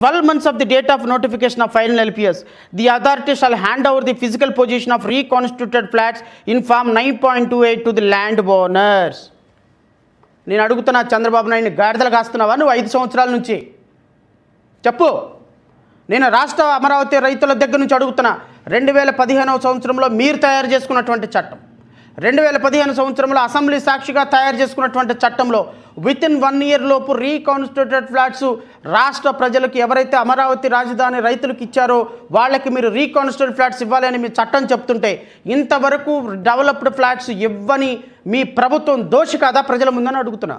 12 months of the date of notification of final LPS, the authority shall hand over the physical position of reconstituted flats in Form 9.28 to the landowners. నేను అడుగుతున్నా చంద్రబాబు నాయుడిని గాడిదలు కాస్తున్నావా నువ్వు 5 సంవత్సరాల నుంచి చెప్పు. నేను రాష్ట్ర అమరావతి రైతుల దగ్గర నుంచి అడుగుతున్నా. 2015 సంవత్సరంలో మీరు తయారు చేసుకున్నటువంటి చట్టం, 2015 సంవత్సరంలో అసెంబ్లీ సాక్షిగా తయారు చేసుకున్నటువంటి చట్టంలో వితిన్ 1 year లోపు రీకాన్స్టిట్యూటెడ్ ఫ్లాట్స్ రాష్ట్ర ప్రజలకు ఎవరైతే అమరావతి రాజధాని రైతులకు ఇచ్చారో వాళ్ళకి మీరు రీకాన్స్టిట్యూటెడ్ ఫ్లాట్స్ ఇవ్వాలి అని మీ చట్టం చెప్తుంటే ఇంతవరకు డెవలప్డ్ ఫ్లాట్స్ ఇవ్వని మీ ప్రభుత్వం దోషి కాదా ప్రజల ముందని అడుగుతున్నా.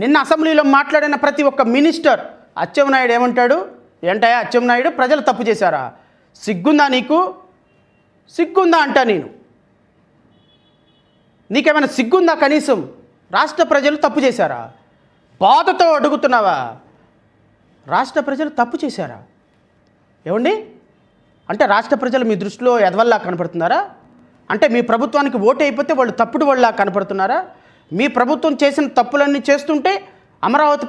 నిన్న అసెంబ్లీలో మాట్లాడిన ప్రతి ఒక్క మినిస్టర్ అచ్చెన్నాయుడు ఏమంటాడు, ఏంటయ్యా అచ్చెన్నాయుడు ప్రజలు తప్పు చేశారా, సిగ్గుందా నీకు, సిగ్గుందా అంటా నేను, నీకేమైనా సిగ్గుందా కనీసం, రాష్ట్ర ప్రజలు తప్పు చేశారా, బాధతో అడుగుతున్నావా, రాష్ట్ర ప్రజలు తప్పు చేశారా ఏమండి? అంటే రాష్ట్ర ప్రజలు మీ దృష్టిలో ఎదవల్లా కనపడుతున్నారా? అంటే మీ ప్రభుత్వానికి ఓటు అయిపోతే వాళ్ళు తప్పుడు వాళ్ళ కనపడుతున్నారా? మీ ప్రభుత్వం చేసిన తప్పులన్నీ చేస్తుంటే అమరావతి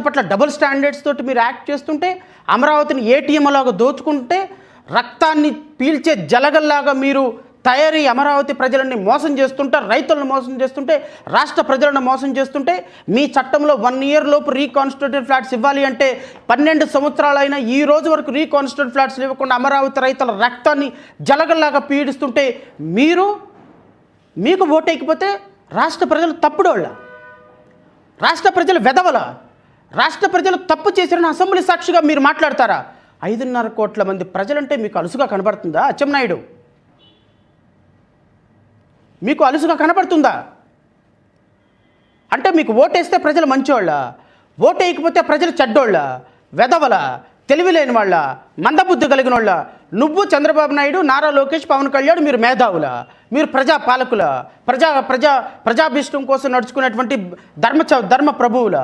పట్ల డబుల్ స్టాండర్డ్స్ తోటి మీరు యాక్ట్ చేస్తుంటే, అమరావతిని ఏటీఎంలాగా దోచుకుంటే, రక్తాన్ని పీల్చే జలగల్లాగా మీరు తయారీ అమరావతి ప్రజలని మోసం చేస్తుంటే, రైతులను మోసం చేస్తుంటే, రాష్ట్ర ప్రజలను మోసం చేస్తుంటే, మీ చట్టంలో 1 year లోపు రీకాన్స్టిట్యూటెడ్ ఫ్లాట్స్ ఇవ్వాలి అంటే 12 సంవత్సరాలైనా ఈ రోజు వరకు రీకాన్స్టిట్యూటెడ్ ఫ్లాట్స్ ఇవ్వకుండా అమరావతి రైతుల రక్తాన్ని జలగల్లాగా పీడిస్తుంటే మీకు ఓటేయకపోతే రాష్ట్ర ప్రజలు తప్పుడోళ్ళ, రాష్ట్ర ప్రజలు వెదవల, రాష్ట్ర ప్రజలు తప్పు చేసిన అసెంబ్లీ సాక్షిగా మీరు మాట్లాడతారా? 5.5 కోట్ల మంది ప్రజలంటే మీకు అలుసుగా కనబడుతుందా అచ్చెన్నాయుడు? మీకు అలుసుగా కనబడుతుందా? అంటే మీకు ఓటేస్తే ప్రజలు మంచోళ్ళ, ఓటేయకపోతే ప్రజలు చెడ్డోళ్ళ, వెదవల, తెలివిలేని వాళ్ళ, మందబుద్ధి కలిగిన వాళ్ళ? నువ్వు చంద్రబాబు నాయుడు, నారా లోకేష్, పవన్ కళ్యాణ్ మీరు మేధావుల, మీరు ప్రజా పాలకుల, ప్రజాభీష్టం కోసం నడుచుకునేటువంటి ధర్మ ప్రభువుల?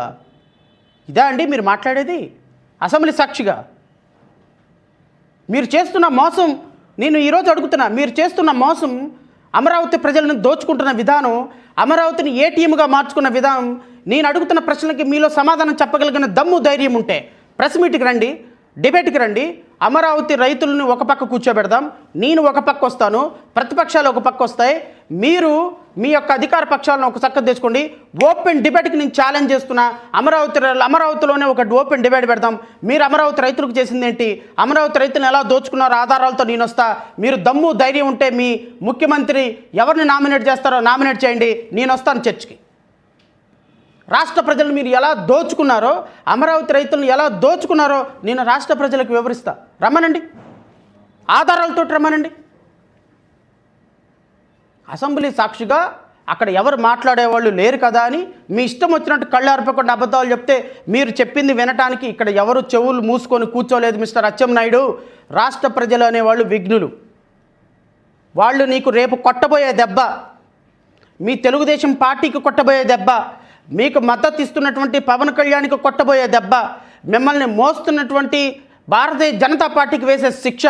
ఇదా అండి మీరు మాట్లాడేది అసెంబ్లీ సాక్షిగా? మీరు చేస్తున్న మోసం, నేను ఈరోజు అడుగుతున్నా, మీరు చేస్తున్న మోసం, అమరావతి ప్రజలను దోచుకుంటున్న విధానం, అమరావతిని ఏటీఎంగా మార్చుకున్న విధానం, నేను అడుగుతున్న ప్రశ్నలకి మీలో సమాధానం చెప్పగలిగిన దమ్ము ధైర్యం ఉంటే ప్రెస్ మీట్కి రండి, డిబేట్కి రండి. అమరావతి రైతులను ఒక పక్క కూర్చోబెడదాం, నేను ఒక పక్క వస్తాను, ప్రతిపక్షాలు ఒక పక్క వస్తాయి, మీరు మీ యొక్క అధికార పక్షాలను ఒక చక్క తెచ్చుకోండి. ఓపెన్ డిబేట్కి నేను ఛాలెంజ్ చేస్తున్నా. అమరావతిలోనే ఒక ఓపెన్ డిబేట్ పెడదాం. మీరు అమరావతి రైతులకు చేసింది ఏంటి, అమరావతి రైతులను ఎలా దోచుకున్నారో ఆధారాలతో నేను వస్తా. మీరు దమ్ము ధైర్యం ఉంటే మీ ముఖ్యమంత్రి ఎవరిని నామినేట్ చేస్తారో నామినేట్ చేయండి, నేను వస్తాను చర్చకి. రాష్ట్ర ప్రజలను మీరు ఎలా దోచుకున్నారో, అమరావతి రైతులను ఎలా దోచుకున్నారో నేను రాష్ట్ర ప్రజలకు వివరిస్తా. రమ్మనండి, ఆధారాలతో రమ్మనండి. అసెంబ్లీ సాక్షిగా అక్కడ ఎవరు మాట్లాడేవాళ్ళు లేరు కదా అని మీ ఇష్టం వచ్చినట్టు కళ్ళు అర్పకుండా అబద్ధాలు చెప్తే మీరు చెప్పింది వినటానికి ఇక్కడ ఎవరు చెవులు మూసుకొని కూర్చోలేదు మిస్టర్ అచ్చెన్నాయుడు. రాష్ట్ర ప్రజలు అనేవాళ్ళు విఘ్నులు. వాళ్ళు నీకు రేపు కొట్టబోయే దెబ్బ, మీ తెలుగుదేశం పార్టీకి కొట్టబోయే దెబ్బ, మీకు మద్దతు ఇస్తున్నటువంటి పవన్ కళ్యాణ్కి కొట్టబోయే దెబ్బ, మిమ్మల్ని మోస్తున్నటువంటి భారతీయ జనతా పార్టీకి వేసే శిక్ష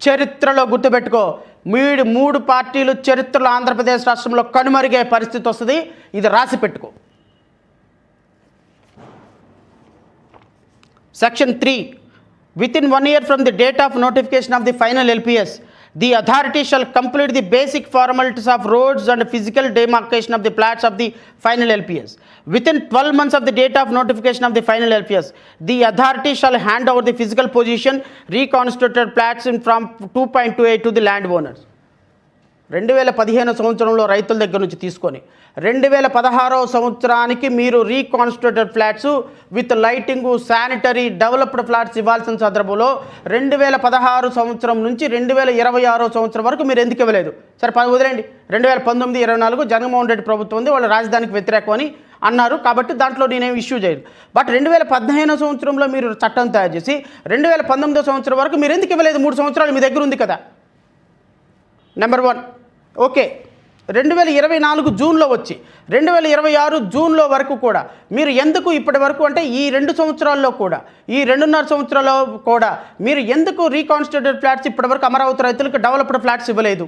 చరిత్రలో గుర్తుపెట్టుకో. 3 పార్టీలు చరిత్రలో ఆంధ్రప్రదేశ్ రాష్ట్రంలో కనుమరుగే పరిస్థితి వస్తుంది. ఇది రాసి పెట్టుకో. Section 3, within 1 year from the date of notification of the final LPS, the authority shall complete the basic formalities of roads and physical demarcation of the plats of the final LPS. Within 12 months of the date of notification of the final LPS, the authority shall hand over the physical position reconstituted plats in from 2.28 to the landowners. 2015 సంవత్సరంలో రైతుల దగ్గర నుంచి తీసుకొని 2016 సంవత్సరానికి మీరు reconstituted flats with lighting, sanitary, developed flats ఇవ్వాల్సిన సందర్భంలో 2016 సంవత్సరం నుంచి 2026 సంవత్సరం వరకు మీరు ఎందుకు ఇవ్వలేదు? సరే వదిలేండి, 2019, 24 జగన్మోహన్ రెడ్డి ప్రభుత్వం ఉంది, వాళ్ళు రాజధానికి వ్యతిరేకం అని అన్నారు కాబట్టి దాంట్లో నేనేం ఇష్యూ చేయదు. బట్ 2015 సంవత్సరంలో మీరు చట్టం తయారు చేసి 2019 సంవత్సరం వరకు మీరు ఎందుకు ఇవ్వలేదు? 3 సంవత్సరాలు మీ దగ్గర ఉంది కదా. నెంబర్ 1. ఓకే, 2024 జూన్లో వచ్చి 2026 జూన్లో వరకు కూడా మీరు ఎందుకు ఇప్పటి వరకు, అంటే ఈ 2 సంవత్సరాల్లో కూడా, ఈ 2.5 సంవత్సరాల్లో కూడా మీరు ఎందుకు రీకాన్స్టిట్యూటెడ్ ఫ్లాట్స్ ఇప్పటి వరకు అమరావతి రైతులకు డెవలప్డ్ ఫ్లాట్స్ ఇవ్వలేదు?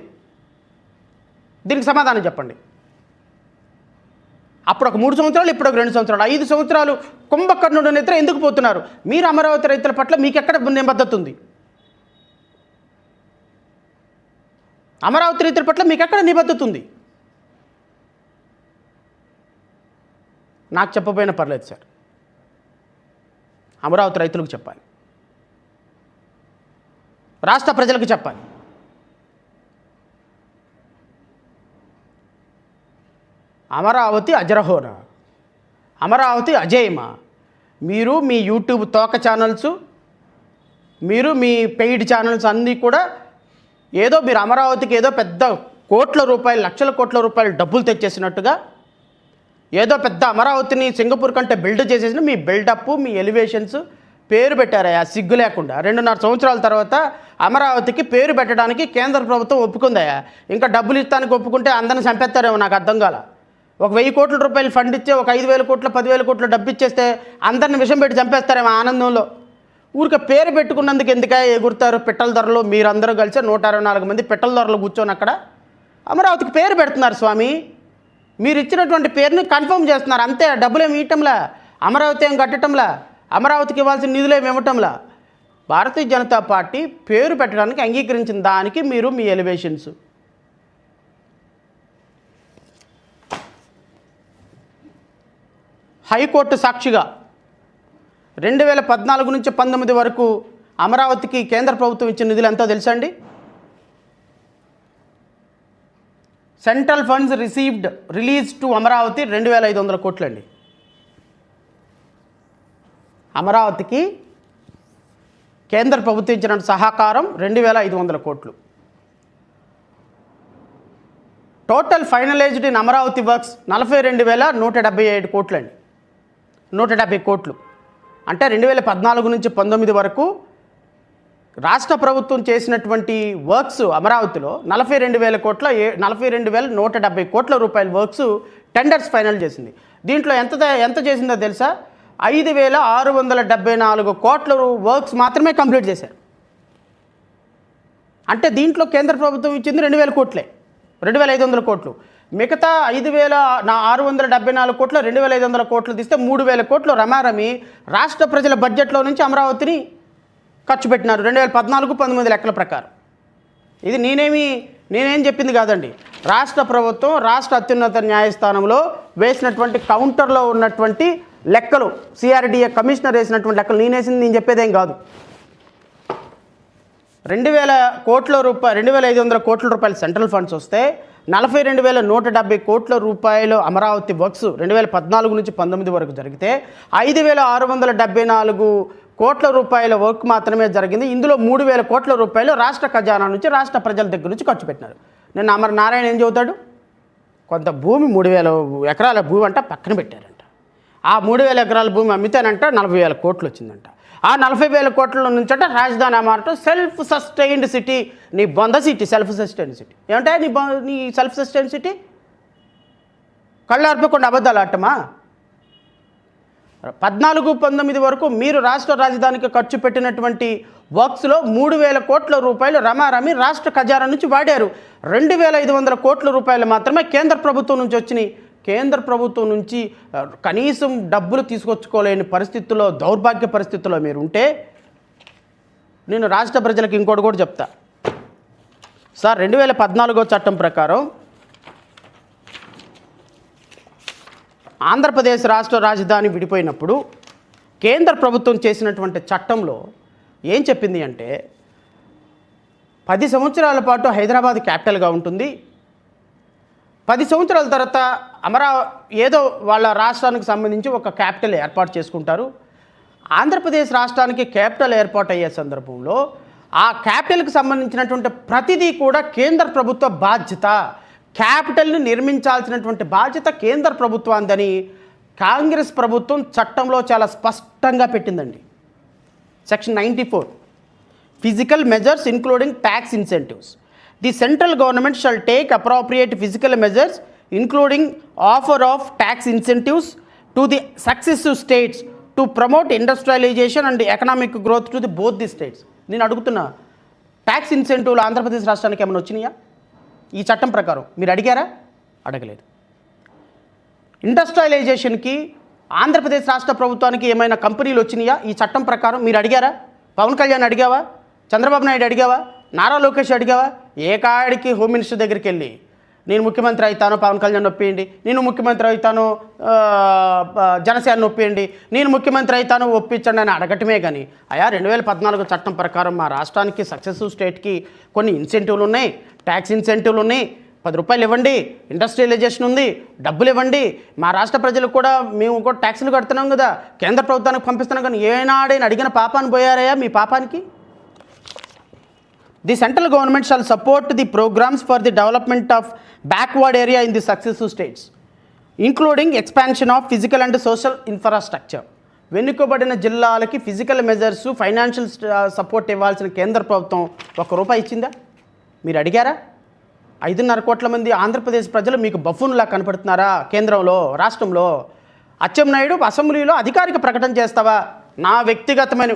దీనికి సమాధానం చెప్పండి. అప్పుడు ఒక 3 సంవత్సరాలు, ఇప్పుడు ఒక 2 సంవత్సరాలు, 5 సంవత్సరాలు కుంభకర్ణుడు నిద్ర ఎందుకు పోతున్నారు? మీరు అమరావతి రైతుల పట్ల మీకు ఎక్కడ నిబద్ధత ఉంది? అమరావతి రైతుల పట్ల మీకు ఎక్కడ నిబద్ధత ఉంది? నాకు చెప్పబోయినా పర్లేదు సార్, అమరావతి రైతులకు చెప్పాలి, రాష్ట్ర ప్రజలకు చెప్పాలి. అమరావతి అజరహోనా, అమరావతి అజేయమా? మీరు మీ యూట్యూబ్ తోక ఛానల్స్, మీరు మీ పెయిడ్ ఛానల్స్ అన్నీ కూడా ఏదో మీరు అమరావతికి ఏదో పెద్ద కోట్ల రూపాయలు, లక్షల కోట్ల రూపాయలు డబ్బులు తెచ్చేసినట్టుగా, ఏదో పెద్ద అమరావతిని సింగపూర్ కంటే బిల్డ్ చేసేసిన మీ బిల్డప్, మీ ఎలివేషన్స్ పేరు పెట్టారయ్యా సిగ్గు లేకుండా. 2.5 సంవత్సరాల తర్వాత అమరావతికి పేరు పెట్టడానికి కేంద్ర ప్రభుత్వం ఒప్పుకుందయ్యా. ఇంకా డబ్బులు ఇస్తానికి ఒప్పుకుంటే అందరిని చంపేస్తారేమో, నాకు అర్థం కాల. ఒక 1000 కోట్ల రూపాయలు ఫండ్ ఇచ్చే, ఒక 5000 కోట్ల 10,000 కోట్ల డబ్బు ఇచ్చేస్తే అందరిని విషం పెట్టి చంపేస్తారేమో ఆనందంలో. ఊరికే పేరు పెట్టుకున్నందుకు ఎందుక ఎగురుతారు పిట్టల ధరలు? మీరందరూ కలిసి 164 మంది పిట్టల ధరలు కూర్చొని అక్కడ అమరావతికి పేరు పెడుతున్నారు స్వామి. మీరు ఇచ్చినటువంటి పేరుని కన్ఫర్మ్ చేస్తున్నారు అంతే. డబ్బులేమి ఇవ్వటంలా, అమరావతి ఏం కట్టడంలా, అమరావతికి ఇవ్వాల్సిన నిధులేమి ఇవ్వటంలా. భారతీయ జనతా పార్టీ పేరు పెట్టడానికి అంగీకరించిన దానికి మీరు మీ ఎలివేషన్స్. హైకోర్టు సాక్షిగా 2014 నుంచి 19 వరకు అమరావతికి కేంద్ర ప్రభుత్వం ఇచ్చిన నిధులు ఎంతో తెలుసా అండి? Central funds received release to Amaravati 2,500 కోట్లు అండి. అమరావతికి కేంద్ర ప్రభుత్వం ఇచ్చిన సహకారం 2,500 కోట్లు. Total finalized in Amaravati works 42,177 కోట్లు అండి. 170 కోట్లు అంటే 2014 నుంచి 19 వరకు రాష్ట్ర ప్రభుత్వం చేసినటువంటి వర్క్స్ అమరావతిలో 42,000 కోట్ల 42,170 కోట్ల రూపాయల వర్క్స్ టెండర్స్ ఫైనల్ చేసింది. దీంట్లో ఎంత చేసిందో తెలుసా? 5,674 కోట్ల వర్క్స్ మాత్రమే కంప్లీట్ చేశారు. అంటే దీంట్లో కేంద్ర ప్రభుత్వం ఇచ్చింది 2,000 కోట్లే, 2,500 కోట్లు. మిగతా 5,674 కోట్లు 2,500 కోట్లు తీస్తే 3,000 కోట్లు రమారమి రాష్ట్ర ప్రజల బడ్జెట్లో నుంచి అమరావతిని ఖర్చు పెట్టినారు 2014-19 లెక్కల ప్రకారం. ఇది నేనేం చెప్పింది కాదండి. రాష్ట్ర ప్రభుత్వం రాష్ట్ర అత్యున్నత న్యాయస్థానంలో వేసినటువంటి కౌంటర్లో ఉన్నటువంటి లెక్కలు, సిఆర్డీఏ కమిషనర్ వేసినటువంటి లెక్కలు నేను చెప్పేదేం కాదు. 2,500 కోట్ల రూపాయలు సెంట్రల్ ఫండ్స్ వస్తే 42,170 కోట్ల రూపాయలు అమరావతి వర్క్స్ 2014 నుంచి 19 వరకు జరిగితే 5,674 కోట్ల రూపాయల వర్క్ మాత్రమే జరిగింది. ఇందులో 3,000 కోట్ల రూపాయలు రాష్ట్ర ఖజానా నుంచి, రాష్ట్ర ప్రజల దగ్గర నుంచి ఖర్చు పెట్టినారు. నిన్న నారాయణ ఏం చెబుతాడు? కొంత భూమి 3,000 ఎకరాల భూమి అంట పక్కన పెట్టారంట. ఆ 3,000 ఎకరాల భూమి అమ్మితేనంట 40,000 కోట్లు వచ్చిందంట. ఆ 40,000 కోట్ల నుంచట రాజధాని అమరావతి సెల్ఫ్ సస్టైన్డ్ సిటీ. నీ బొంద సిటీ సెల్ఫ్ సస్టైన్డ్ సిటీ ఏమంటే నీ సెల్ఫ్ సస్టైన్డ్ సిటీ? కళ్ళు అర్పకుండా అబద్ధాలు ఆడటమా? 14-19 వరకు మీరు రాష్ట్ర రాజధానికి ఖర్చు పెట్టినటువంటి వర్క్స్లో 3,000 కోట్ల రూపాయలు రమారమి రాష్ట్ర ఖజానా నుంచి వాడారు. 2,500 కోట్ల రూపాయలు మాత్రమే కేంద్ర ప్రభుత్వం నుంచి వచ్చినాయి. కేంద్ర ప్రభుత్వం నుంచి కనీసం డబ్బులు తీసుకొచ్చుకోలేని పరిస్థితుల్లో, దౌర్భాగ్య పరిస్థితుల్లో మీరు ఉంటే, నేను రాష్ట్ర ప్రజలకు ఇంకోటి కూడా చెప్తా సార్. 2014 చట్టం ప్రకారం ఆంధ్రప్రదేశ్ రాష్ట్ర రాజధాని విడిపోయినప్పుడు కేంద్ర ప్రభుత్వం చేసినటువంటి చట్టంలో ఏం చెప్పింది అంటే 10 సంవత్సరాల పాటు హైదరాబాద్ క్యాపిటల్గా ఉంటుంది. 10 సంవత్సరాల తర్వాత ఏదో వాళ్ళ రాష్ట్రానికి సంబంధించి ఒక క్యాపిటల్ ఏర్పాటు చేసుకుంటారు. ఆంధ్రప్రదేశ్ రాష్ట్రానికి క్యాపిటల్ ఏర్పాటు అయ్యే సందర్భంలో ఆ క్యాపిటల్కి సంబంధించినటువంటి ప్రతిదీ కూడా కేంద్ర ప్రభుత్వ బాధ్యత. క్యాపిటల్ని నిర్మించాల్సినటువంటి బాధ్యత కేంద్ర ప్రభుత్వాందని కాంగ్రెస్ ప్రభుత్వం చట్టంలో చాలా స్పష్టంగా పెట్టిందండి. Section 94 physical measures including tax incentives. The central government shall take appropriate physical measures including offer of tax incentives to the successive states to promote industrialization and economic growth to both the states. నేను అడుగుతున్నా, tax ఇన్సెంటివ్లు Andhra Pradesh రాష్ట్రానికి ఏమైనా వచ్చినాయా? ఈ చట్టం ప్రకారం మీరు అడిగారా? అడగలేదు. ఇండస్ట్రియలైజేషన్కి ఆంధ్రప్రదేశ్ రాష్ట్ర ప్రభుత్వానికి ఏమైనా కంపెనీలు వచ్చినాయా ఈ చట్టం ప్రకారం? మీరు అడిగారా? పవన్ కళ్యాణ్ అడిగావా? చంద్రబాబు నాయుడు అడిగావా? నారా లోకేష్ అడిగావా? ఏ కాడికి హోమ్ మినిస్టర్ దగ్గరికి వెళ్ళి నేను ముఖ్యమంత్రి అవుతాను పవన్ కళ్యాణ్ ఒప్పియండి, నేను ముఖ్యమంత్రి అవుతాను జనసేన ఒప్పియండి, నేను ముఖ్యమంత్రి అవుతాను ఒప్పించండి అని అడగటమే కానీ అయా 2014 చట్టం ప్రకారం మా రాష్ట్రానికి సక్సెసివ్ స్టేట్కి కొన్ని ఇన్సెంటివ్లు ఉన్నాయి, ట్యాక్స్ ఇన్సెంటివ్లు ఉన్నాయి, 10 రూపాయలు ఇవ్వండి, ఇండస్ట్రియలైజేషన్ ఉంది, డబ్బులు ఇవ్వండి, మా రాష్ట్ర ప్రజలకు కూడా మేము కూడా ట్యాక్సులు కడుతున్నాం కదా, కేంద్ర ప్రభుత్వానికి పంపిస్తున్నాం, కానీ ఏనాడైనా అడిగిన పాపాన్ని పోయారయ్యా మీ పాపానికి? The central government shall support the programs for the development of backward area in the successive states, including expansion of physical and social infrastructure. వెనుకబడిన జిల్లాలకి ఫిజికల్ మెజర్స్, ఫైనాన్షియల్ సపోర్ట్ ఇవ్వాల్సిన కేంద్ర ప్రభుత్వం ₹1 ఇచ్చిందా? మీరు అడిగారా? 5.5 కోట్ల మంది ఆంధ్రప్రదేశ్ ప్రజలు మీకు బఫూన్లా కనపడుతున్నారా? కేంద్రంలో, రాష్ట్రంలో అచ్చెన్నాయుడు అసెంబ్లీలో అధికారిక ప్రకటన చేస్తావా?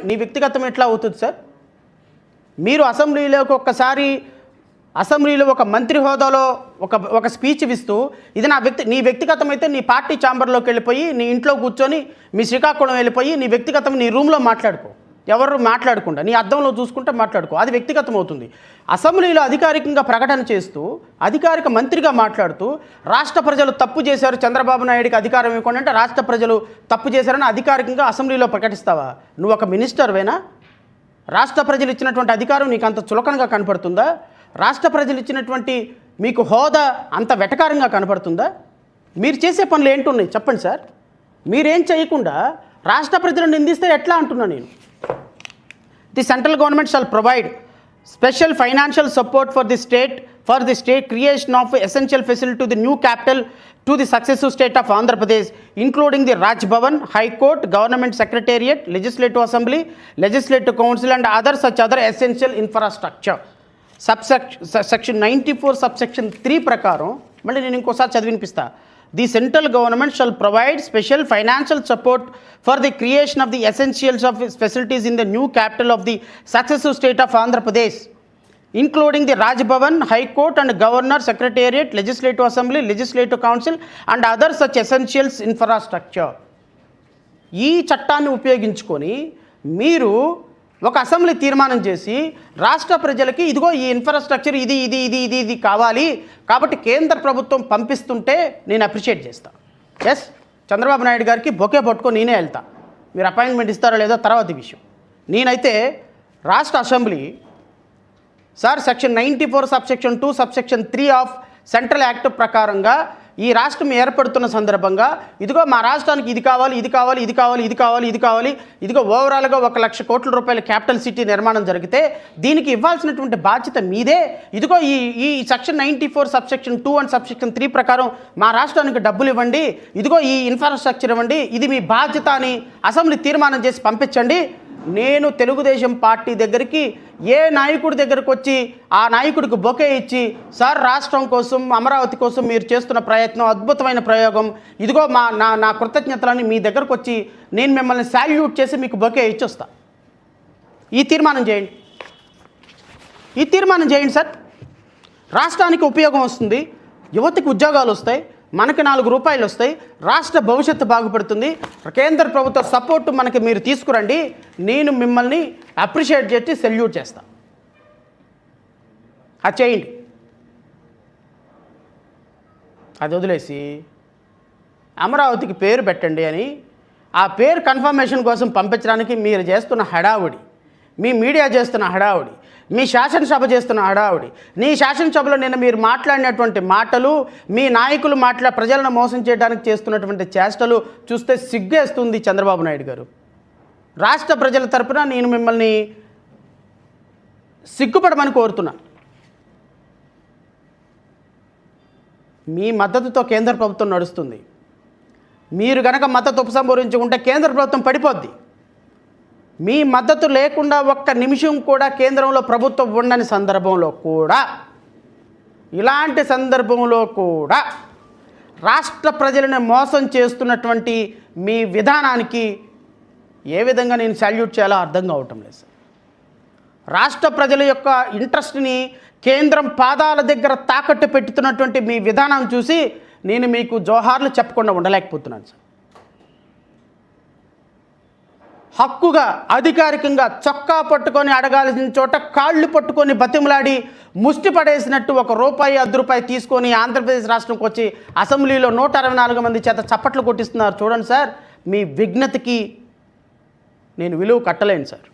నీ వ్యక్తిగతం ఎట్లా అవుతుంది సార్? మీరు అసెంబ్లీలోకి అసెంబ్లీలో ఒక మంత్రి హోదాలో ఒక స్పీచ్ ఇస్తూ ఇది నీ వ్యక్తిగతం అయితే నీ పార్టీ ఛాంబర్లోకి వెళ్ళిపోయి నీ ఇంట్లో కూర్చొని మీ శ్రీకాకుళం వెళ్ళిపోయి నీ వ్యక్తిగతం నీ రూమ్లో మాట్లాడుకో, ఎవరు మాట్లాడకుండా నీ అద్దంలో చూసుకుంటే మాట్లాడుకో, అది వ్యక్తిగతం అవుతుంది. అసెంబ్లీలో అధికారికంగా ప్రకటన చేస్తూ అధికారిక మంత్రిగా మాట్లాడుతూ రాష్ట్ర ప్రజలు తప్పు చేశారు, చంద్రబాబు నాయుడికి అధికారం ఇవ్వకుండా అంటే రాష్ట్ర ప్రజలు తప్పు చేశారని అధికారికంగా అసెంబ్లీలో ప్రకటిస్తావా? నువ్వు ఒక మినిస్టర్వేనా? రాష్ట్ర ప్రజలు ఇచ్చినటువంటి అధికారం నీకు అంత చులకనగా కనపడుతుందా? రాష్ట్ర ప్రజలు ఇచ్చినటువంటి మీకు హోదా అంత వెటకారంగా కనపడుతుందా? మీరు చేసే పనులు ఏంటున్నాయి చెప్పండి సార్. మీరేం చేయకుండా రాష్ట్ర ప్రజలను నిందిస్తే ఎట్లా అంటున్నా నేను. The central government shawl provide special financial support for the state creation of essential facility to the new capital to the successive state of Andhra Pradesh, including the Raj Bhavan, High Court, Government Secretariat, Legislative Assembly, Legislative Council and other essential infrastructure. Section 94 subsection 3 ప్రకారం మళ్ళీ నేను ఇంకోసారి చదివినిపిస్తా. The central government shall provide special financial support for the creation of the essentials of facilities in the new capital of the successive state of Andhra Pradesh, including the Raj Bhavan, High Court and Governor Secretariat, Legislative Assembly, Legislative Council and other such essentials infrastructure. ఈ చట్టాన్ని ఉపయోగించుకొని మీరు ఒక assembly తీర్మానం చేసి రాష్ట్ర ప్రజలకి ఇదిగో ఈ ఇన్ఫ్రాస్ట్రక్చర్ ఇది కావాలి కాబట్టి కేంద్ర ప్రభుత్వం పంపిస్తుంటే నేను అప్రిషియేట్ చేస్తాను. ఎస్, చంద్రబాబు నాయుడు గారికి బొకే పట్టుకొని నేనే వెళ్తా. మీరు అపాయింట్మెంట్ ఇస్తారో లేదో తర్వాత విషయం. నేనైతే రాష్ట్ర assembly sir section 94 subsection 2 subsection 3 of central act ప్రకారంగా ఈ రాష్ట్రం ఏర్పడుతున్న సందర్భంగా ఇదిగో మా రాష్ట్రానికి ఇదిగో ఓవరాల్గా 1,00,000 కోట్ల రూపాయల క్యాపిటల్ సిటీ నిర్మాణం జరిగితే దీనికి ఇవ్వాల్సినటువంటి బాధ్యత మీదే. ఇదిగో ఈ సెక్షన్ 94 సబ్సెక్షన్ 2 అండ్ సబ్సెక్షన్ 3 ప్రకారం మా రాష్ట్రానికి డబ్బులు ఇవ్వండి, ఇదిగో ఈ ఇన్ఫ్రాస్ట్రక్చర్ ఇవ్వండి, ఇది మీ బాధ్యత అని అసెంబ్లీ తీర్మానం చేసి పంపించండి. నేను తెలుగుదేశం పార్టీ దగ్గరికి ఏ నాయకుడి దగ్గరకు వచ్చి ఆ నాయకుడికి బొకే ఇచ్చి సార్ రాష్ట్రం కోసం అమరావతి కోసం మీరు చేస్తున్న ప్రయత్నం అద్భుతమైన ప్రయోగం, ఇదిగో నా కృతజ్ఞతలని మీ దగ్గరకు వచ్చి నేను మిమ్మల్ని సాల్యూట్ చేసి మీకు బొకే ఇచ్చి వస్తా. ఈ తీర్మానం చేయండి సార్. రాష్ట్రానికి ఉపయోగం వస్తుంది, యువతకి ఉద్యోగాలు వస్తాయి, మనకి 4 రూపాయలు వస్తాయి, రాష్ట్ర భవిష్యత్తు బాగుపడుతుంది, కేంద్ర ప్రభుత్వ సపోర్టు మనకి మీరు తీసుకురండి, నేను మిమ్మల్ని అప్రిషియేట్ చేసి సెల్యూట్ చేస్తా. అది చేయండి. అది వదిలేసి అమరావతికి పేరు పెట్టండి అని ఆ పేరు కన్ఫర్మేషన్ కోసం పంపించడానికి మీరు చేస్తున్న హడావుడి, మీ మీడియా చేస్తున్న హడావుడి, మీ శాసనసభ చేస్తున్న హడావుడి, నీ శాసనసభలో నిన్న మీరు మాట్లాడినటువంటి మాటలు, మీ నాయకులు ప్రజలను మోసం చేయడానికి చేస్తున్నటువంటి చేష్టలు చూస్తే సిగ్గేస్తుంది. చంద్రబాబు నాయుడు గారు, రాష్ట్ర ప్రజల తరపున నేను మిమ్మల్ని సిగ్గుపడమని కోరుతున్నా. మీ మద్దతుతో కేంద్ర ప్రభుత్వం నడుస్తుంది. మీరు కనుక మద్దతు ఉపసంహరించుకుంటే కేంద్ర ప్రభుత్వం పడిపోద్ది. మీ మద్దతు లేకుండా ఒక్క నిమిషం కూడా కేంద్రంలో ప్రభుత్వం ఉండని సందర్భంలో కూడా, ఇలాంటి సందర్భంలో కూడా రాష్ట్ర ప్రజలను మోసం చేస్తున్నటువంటి మీ విధానానికి ఏ విధంగా నేను సాల్యూట్ చేయాలో అర్థం కావటం లేదు. రాష్ట్ర ప్రజల యొక్క ఇంట్రెస్ట్ని కేంద్రం పాదాల దగ్గర తాకట్టు పెట్టుతున్నటువంటి మీ విధానం చూసి నేను మీకు జోహార్లు చెప్పకుండా ఉండలేకపోతున్నాను సార్. హక్కుగా అధికారికంగా చొక్కా పట్టుకొని అడగాల్సిన చోట కాళ్ళు పట్టుకొని బతిమలాడి ముష్టి పడేసినట్టు ₹1 ₹10 తీసుకొని ఆంధ్రప్రదేశ్ రాష్ట్రంకి వచ్చి అసెంబ్లీలో 164 మంది చేత చప్పట్లు కొట్టిస్తున్నారు. చూడండి సార్, మీ విఘ్నతకి నేను విలువ కట్టలేను సార్.